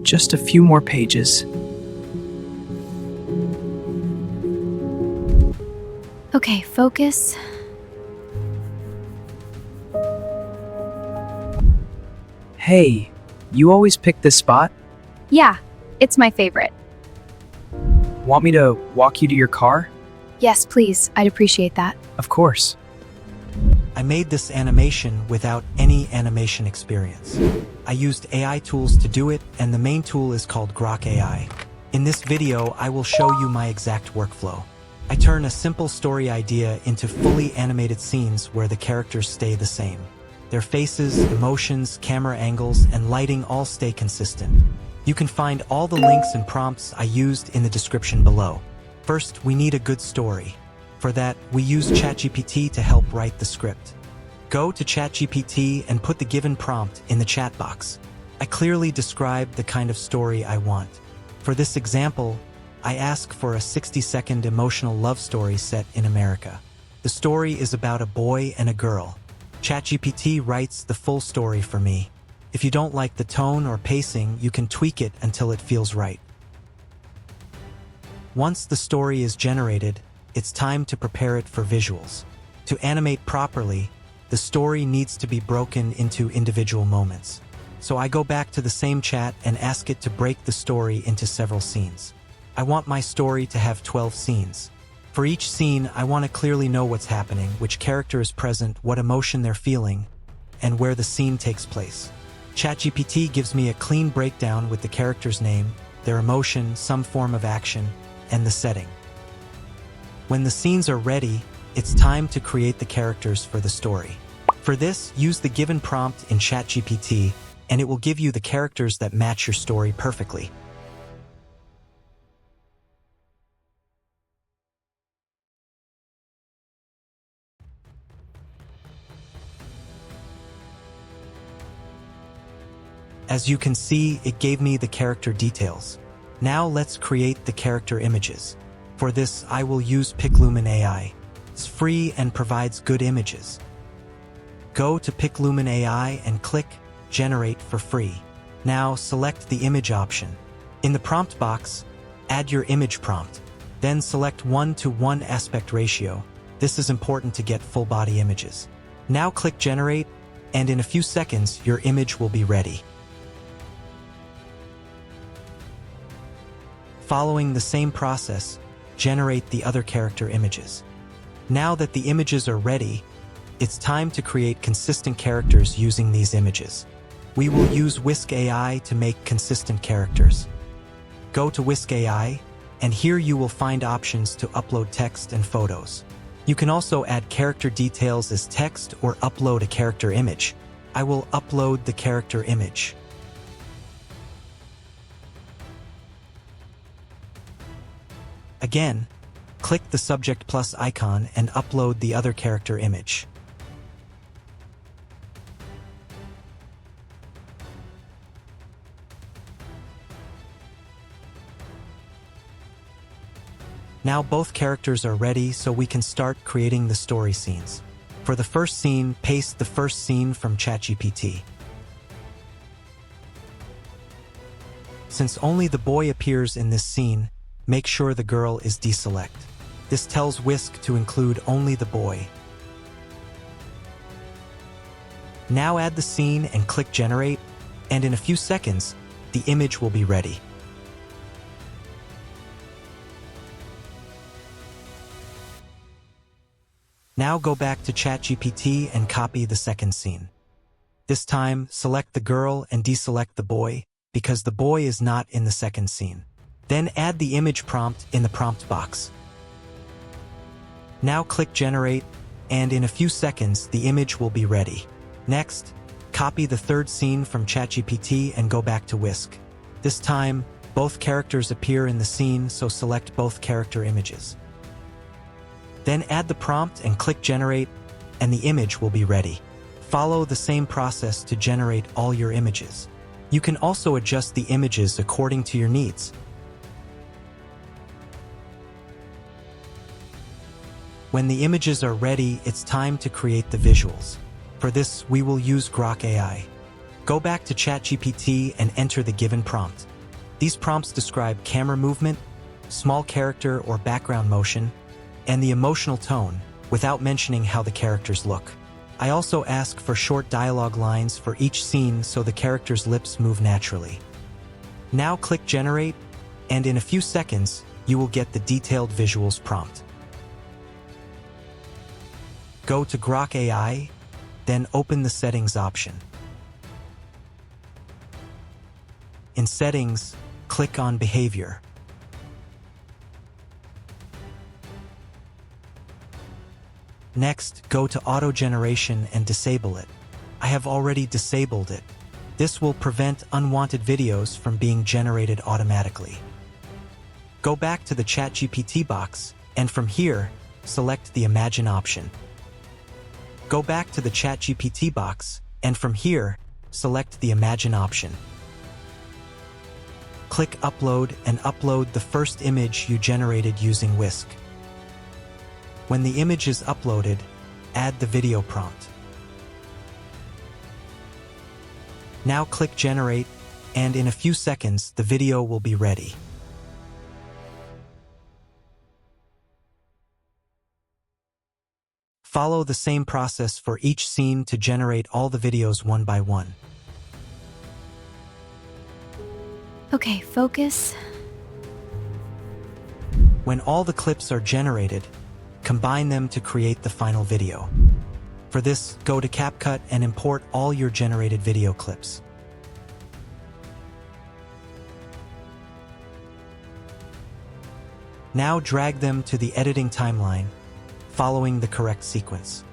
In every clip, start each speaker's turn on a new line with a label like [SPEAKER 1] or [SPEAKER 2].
[SPEAKER 1] Just a few more pages.
[SPEAKER 2] Okay, focus.
[SPEAKER 1] Hey, you always pick this spot?
[SPEAKER 2] Yeah, it's my favorite.
[SPEAKER 1] Want me to walk you to your car?
[SPEAKER 2] Yes, please. I'd appreciate that.
[SPEAKER 1] Of course.
[SPEAKER 3] I made this animation without any animation experience. I used AI tools to do it, and the main tool is called Grok AI. In this video, I will show you my exact workflow. I turn a simple story idea into fully animated scenes where the characters stay the same. Their faces, emotions, camera angles, and lighting all stay consistent. You can find all the links and prompts I used in the description below. First, we need a good story. For that, we use ChatGPT to help write the script. Go to ChatGPT and put the given prompt in the chat box. I clearly describe the kind of story I want. For this example, I ask for a 60-second emotional love story set in America. The story is about a boy and a girl. ChatGPT writes the full story for me. If you don't like the tone or pacing, you can tweak it until it feels right. Once the story is generated, it's time to prepare it for visuals. To animate properly, the story needs to be broken into individual moments. So I go back to the same chat and ask it to break the story into several scenes. I want my story to have 12 scenes. For each scene, I want to clearly know what's happening, which character is present, what emotion they're feeling, and where the scene takes place. ChatGPT gives me a clean breakdown with the character's name, their emotion, some form of action, and the setting. When the scenes are ready, it's time to create the characters for the story. For this, use the given prompt in ChatGPT, and it will give you the characters that match your story perfectly. As you can see, it gave me the character details. Now let's create the character images. For this, I will use PicLumen AI. It's free and provides good images. Go to PicLumen AI and click Generate for free. Now select the image option. In the prompt box, add your image prompt. Then select 1:1 aspect ratio. This is important to get full body images. Now click Generate, and in a few seconds, your image will be ready. Following the same process, generate the other character images. Now that the images are ready, it's time to create consistent characters using these images. We will use Whisk AI to make consistent characters. Go to Whisk AI, and here you will find options to upload text and photos. You can also add character details as text or upload a character image. I will upload the character image. Again, click the subject plus icon and upload the other character image. Now both characters are ready, so we can start creating the story scenes. For the first scene, paste the first scene from ChatGPT. Since only the boy appears in this scene, make sure the girl is deselect. This tells Whisk to include only the boy. Now add the scene and click Generate, and in a few seconds, the image will be ready. Now go back to ChatGPT and copy the second scene. This time, select the girl and deselect the boy, because the boy is not in the second scene. Then add the image prompt in the prompt box. Now click Generate, and in a few seconds, the image will be ready. Next, copy the third scene from ChatGPT and go back to Whisk. This time, both characters appear in the scene, so select both character images. Then add the prompt and click Generate, and the image will be ready. Follow the same process to generate all your images. You can also adjust the images according to your needs. When the images are ready, it's time to create the visuals. For this, we will use Grok AI. Go back to ChatGPT and enter the given prompt. These prompts describe camera movement, small character or background motion, and the emotional tone, without mentioning how the characters look. I also ask for short dialogue lines for each scene so the characters' lips move naturally. Now click Generate, and in a few seconds, you will get the detailed visuals prompt. Go to Grok AI, then open the Settings option. In Settings, click on Behavior. Next, go to Auto Generation and disable it. I have already disabled it. This will prevent unwanted videos from being generated automatically. Go back to the ChatGPT box, and from here, select the Imagine option. Go back to the ChatGPT box, and from here, select the Imagine option. Click Upload and upload the first image you generated using Whisk. When the image is uploaded, add the video prompt. Now click Generate, and in a few seconds, the video will be ready. Follow the same process for each scene to generate all the videos one by one.
[SPEAKER 2] Okay, focus.
[SPEAKER 3] When all the clips are generated, combine them to create the final video. For this, go to CapCut and import all your generated video clips. Now drag them to the editing timeline, following the correct sequence.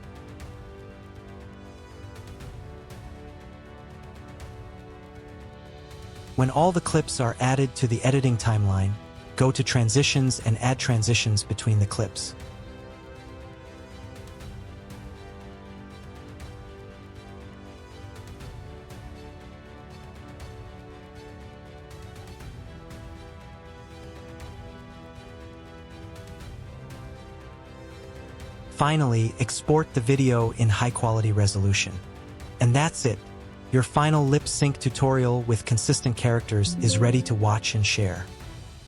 [SPEAKER 3] When all the clips are added to the editing timeline, go to Transitions and add transitions between the clips. Finally, export the video in high-quality resolution. And that's it. Your final lip sync tutorial with consistent characters is ready to watch and share.